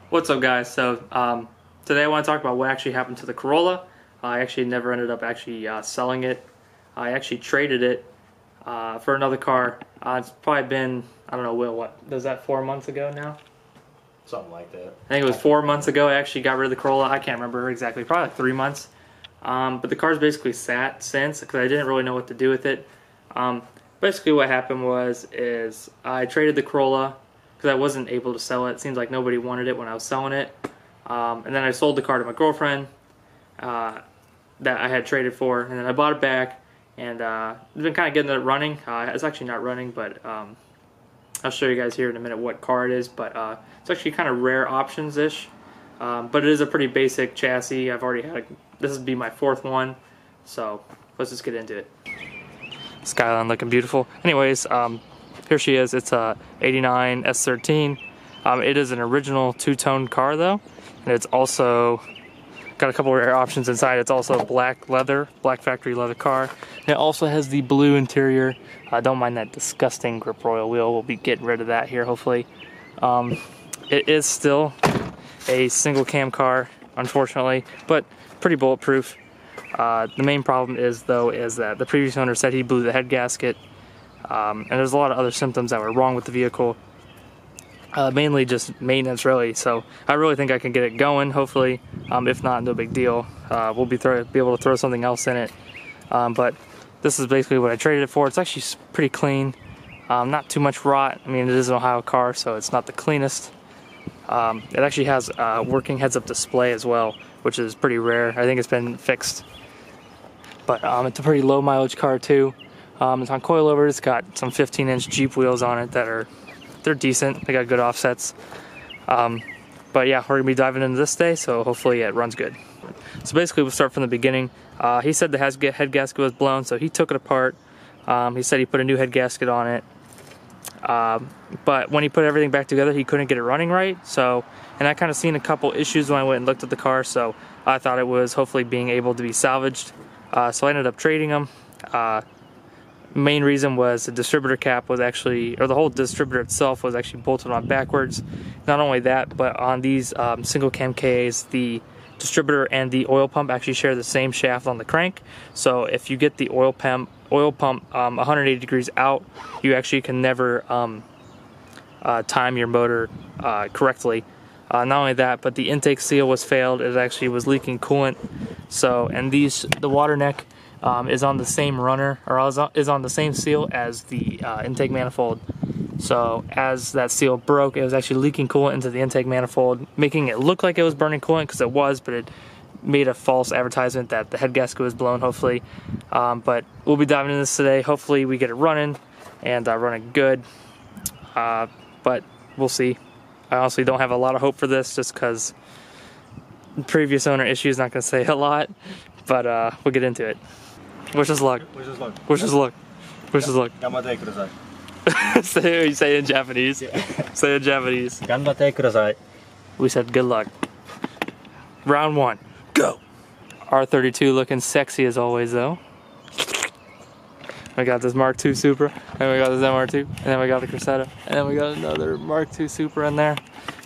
What's up, guys? So today I want to talk about what actually happened to the Corolla. I actually never ended up selling it. I actually traded it for another car. It's probably been, I don't know, Will, what was that, 4 months ago now? Something like that. I think it was 4 months ago I actually got rid of the Corolla. I can't remember exactly, probably like 3 months. But the car's basically sat since because I didn't really know what to do with it. Basically what happened is I traded the Corolla because I wasn't able to sell it. It seems like nobody wanted it when I was selling it. And then I sold the car to my girlfriend that I had traded for, and then I bought it back, and I've been kind of getting it running. It's actually not running, but I'll show you guys here in a minute what car it is, but it's actually kind of rare options-ish. But it is a pretty basic chassis. I've already had this would be my 4th one, so let's just get into it. Skyline looking beautiful. Anyways, here she is. It's a 89 S13. It is an original two-tone car though, and it's also got a couple rare options inside. It's also black leather, black factory leather car. And it also has the blue interior. Don't mind that disgusting grip royal wheel. We'll be getting rid of that here hopefully. It is still a single cam car, unfortunately, but pretty bulletproof. The main problem is that the previous owner said he blew the head gasket, and there's a lot of other symptoms that were wrong with the vehicle. Mainly just maintenance, really. So I really think I can get it going, hopefully. If not, no big deal. We'll be able to throw something else in it. But this is basically what I traded it for. It's actually pretty clean. Not too much rot. I mean, it is an Ohio car, so it's not the cleanest. It actually has a working heads-up display as well, which is pretty rare. I think it's been fixed. But it's a pretty low mileage car too. It's on coilover. It's got some 15-inch Jeep wheels on it they're decent. They got good offsets. But yeah, we're gonna be diving into this today, so hopefully it runs good. So basically, we'll start from the beginning. He said the head gasket was blown, so he took it apart. He said he put a new head gasket on it. But when he put everything back together, he couldn't get it running right. And I kind of seen a couple issues when I went and looked at the car, so I thought it was hopefully being able to be salvaged. So I ended up trading them. Main reason was the distributor cap was actually, or the whole distributor itself was actually bolted on backwards. Not only that, but on these single cam KAs, the distributor and the oil pump actually share the same shaft on the crank. So if you get the oil pump 180 degrees out, you actually can never time your motor correctly. Not only that, but the intake seal was failed. It actually was leaking coolant. So, and the water neck is on the same runner, or is on the same seal as the intake manifold. So as that seal broke, it was actually leaking coolant into the intake manifold, making it look like it was burning coolant, because it was, but it made a false advertisement that the head gasket was blown, hopefully. But we'll be diving into this today. Hopefully we get it running, and running good. But we'll see. I honestly don't have a lot of hope for this, just because previous owner issues, not going to say a lot, but we'll get into it. Wish us luck. Wish us luck. Wish us luck. Wish us luck. Ganbatte kudasai. Say in Japanese. Say in Japanese. Ganbatte kudasai. We said good luck. Round 1. Go! R32 looking sexy as always though. We got this Mark II Supra, and we got this MR2, and then we got the Cruzeiro, and then we got another Mark II Supra in there.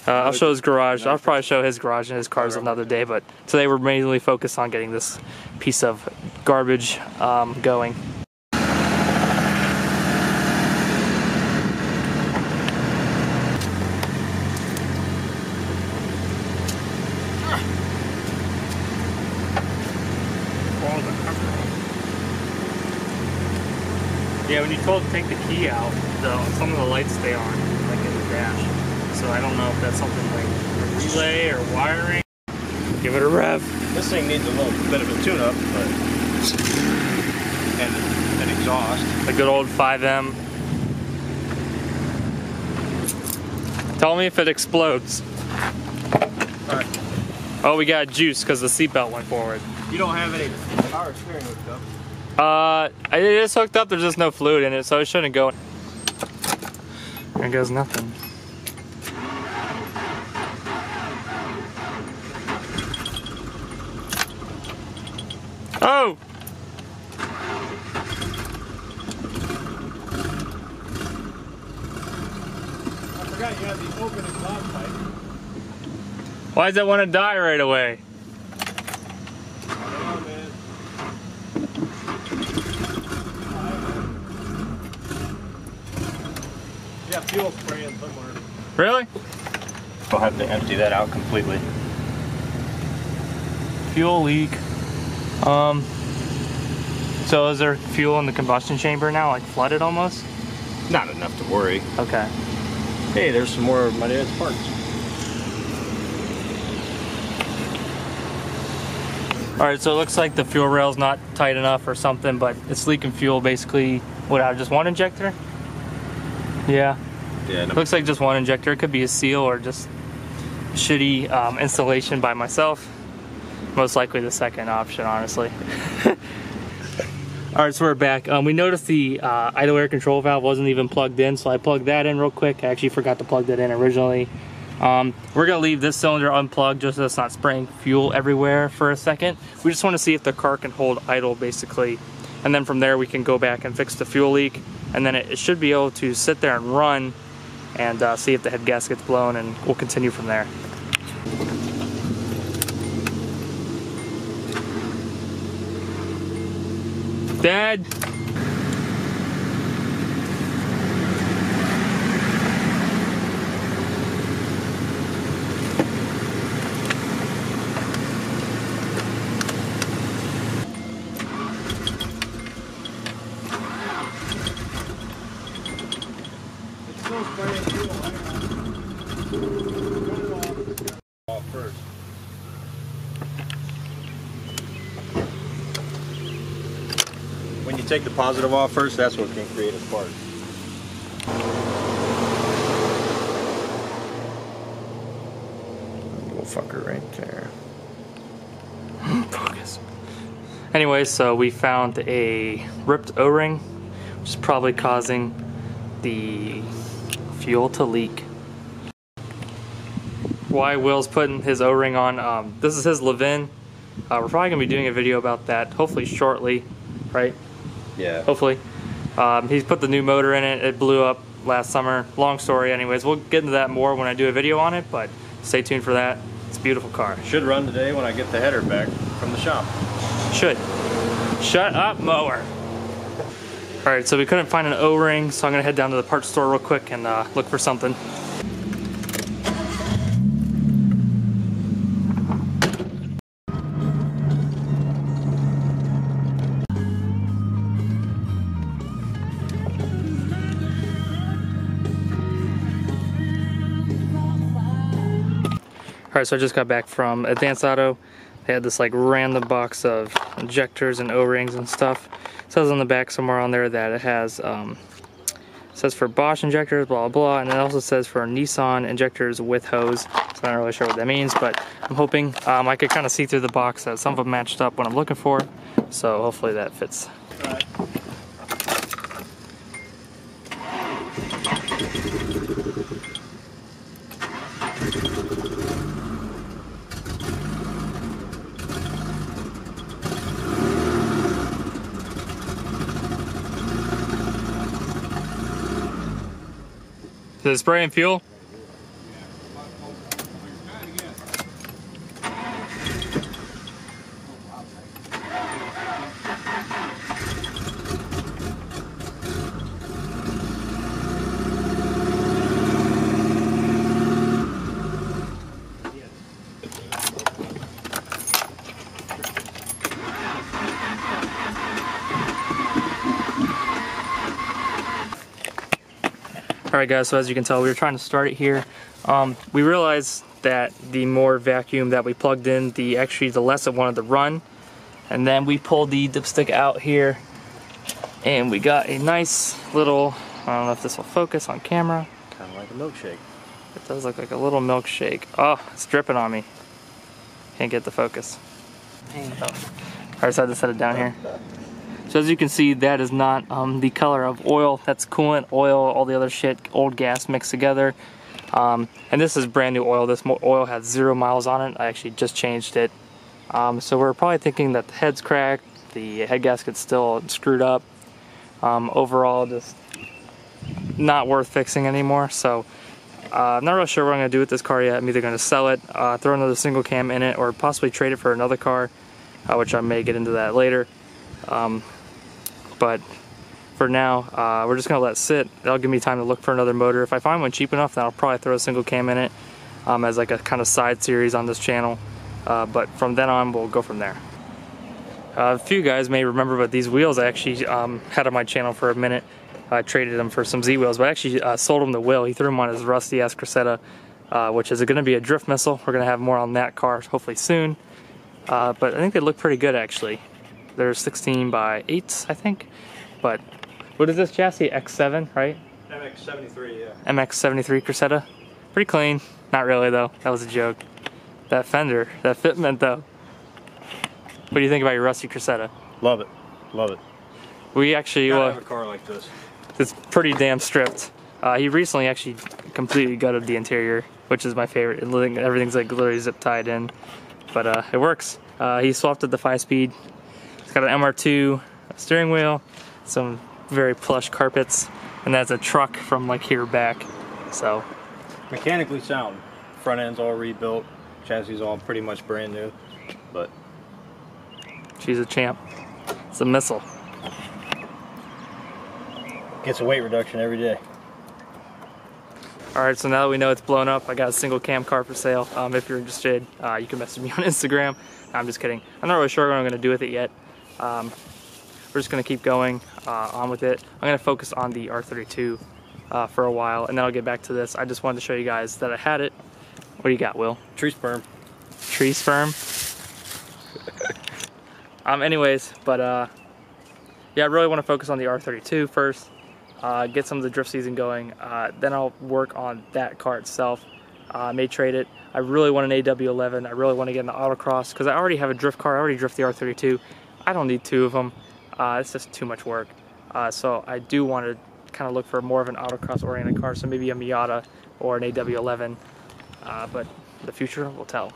I'll show his garage. I'll probably show his garage and his cars another day, but today we're mainly focused on getting this piece of garbage going. Yeah, when you told to take the key out, some of the lights stay on, like in the dash. So I don't know if that's something like a relay or wiring. Give it a rev. This thing needs a little bit of a tune-up, but and an exhaust. A good old 5M. Tell me if it explodes. All right. Oh, we got juice because the seatbelt went forward. You don't have any power steering hooked up. It is hooked up, there's just no fluid in it, so it shouldn't go. There goes nothing. Oh! forgot you had the open exhaust pipe. Why does that want to die right away? Oh, man. Yeah, fuel spraying somewhere. Really? I'll have to empty that out completely. Fuel leak. So is there fuel in the combustion chamber now, like flooded almost? Not enough to worry. Okay. Hey, there's some more of my dad's parts. Alright, so it looks like the fuel rail's not tight enough or something, but it's leaking fuel basically without just one injector? Yeah. Yeah. It looks like just one injector. It could be a seal or just shitty installation by myself. Most likely the second option, honestly. Alright, so we're back. We noticed the idle air control valve wasn't even plugged in, so I plugged that in real quick. I actually forgot to plug that in originally. We're gonna leave this cylinder unplugged just so it's not spraying fuel everywhere for a second. We just want to see if the car can hold idle, basically. And then from there we can go back and fix the fuel leak. And then it should be able to sit there and run and see if the head gasket's blown, and we'll continue from there. Dad! It's still spraying fuel. Turn it off first. When you take the positive off first, that's what can create a spark. Little fucker right there. Focus. Anyway, so we found a ripped O-ring, which is probably causing the fuel to leak. Why Will's putting his O-ring on, this is his Levin. We're probably going to be doing a video about that, hopefully shortly, right? Yeah. Hopefully. He's put the new motor in it. It blew up last summer. Long story anyways. We'll get into that more when I do a video on it, but stay tuned for that. It's a beautiful car. Should run today when I get the header back from the shop. Should. Shut up, mower. Alright, so we couldn't find an O-ring, so I'm going to head down to the parts store real quick and look for something. Alright, so I just got back from Advanced Auto. They had this like random box of injectors and O-rings and stuff. It says on the back somewhere on there that it has, says for Bosch injectors, blah blah, and it also says for Nissan injectors with hose. So I'm not really sure what that means, but I'm hoping I could kind of see through the box that some of them matched up what I'm looking for. So hopefully that fits. All right. Is it spraying fuel? Alright guys, so as you can tell, we were trying to start it here. We realized that the more vacuum that we plugged in, the less it wanted to run. And then we pulled the dipstick out here and we got a nice little, I don't know if this will focus on camera. Kind of like a milkshake. It does look like a little milkshake. Oh, it's dripping on me. Can't get the focus. Oh. Alright, so I had to set it down here. So as you can see, that is not the color of oil. That's coolant, oil, all the other shit, old gas mixed together. And this is brand new oil. This oil has 0 miles on it. I actually just changed it. So we're probably thinking that the head's cracked, the head gasket's still screwed up. Overall, just not worth fixing anymore. So I'm not really sure what I'm going to do with this car yet. I'm either going to sell it, throw another single cam in it, or possibly trade it for another car, which I may get into that later. But for now, we're just going to let it sit. That'll give me time to look for another motor. If I find one cheap enough, then I'll probably throw a single cam in it as like a kind of side series on this channel. But from then on, we'll go from there. A few guys may remember, but these wheels I actually had on my channel for a minute. I traded them for some Z wheels, but I actually sold him the Will. He threw them on his rusty ass Cressetta, which is going to be a drift missile. We're going to have more on that car hopefully soon. But I think they look pretty good actually. They're 16 by 8s, I think. But what is this chassis? X7, right? MX-73, yeah. MX-73 Cressetta. Pretty clean. Not really though. That was a joke. That fender, that fitment though. What do you think about your rusty Cressetta? Love it. Love it. We actually have a car like this. It's pretty damn stripped. He recently actually completely gutted the interior, which is my favorite. Everything's like literally zip tied in, but it works. He swapped at the 5-speed. It's got an MR2 steering wheel, some very plush carpets, and that's a truck from like here back. So mechanically sound. Front end's all rebuilt. Chassis is all pretty much brand new, but she's a champ. It's a missile. Gets a weight reduction every day. Alright, so now that we know it's blown up, I got a single cam car for sale. If you're interested, you can message me on Instagram. I'm just kidding. I'm not really sure what I'm going to do with it yet. We're just going to keep going on with it. I'm going to focus on the R32 for a while, and then I'll get back to this. I just wanted to show you guys that I had it. What do you got, Will? Tree sperm. Tree sperm? Anyways, but yeah, I really want to focus on the R32 first. Get some of the drift season going, then I'll work on that car itself. I may trade it. I really want an AW11. I really want to get in the autocross because I already have a drift car. I already drift the R32. I don't need 2 of them. It's just too much work. So I do want to kind of look for more of an autocross oriented car, so maybe a Miata or an AW11. But the future will tell.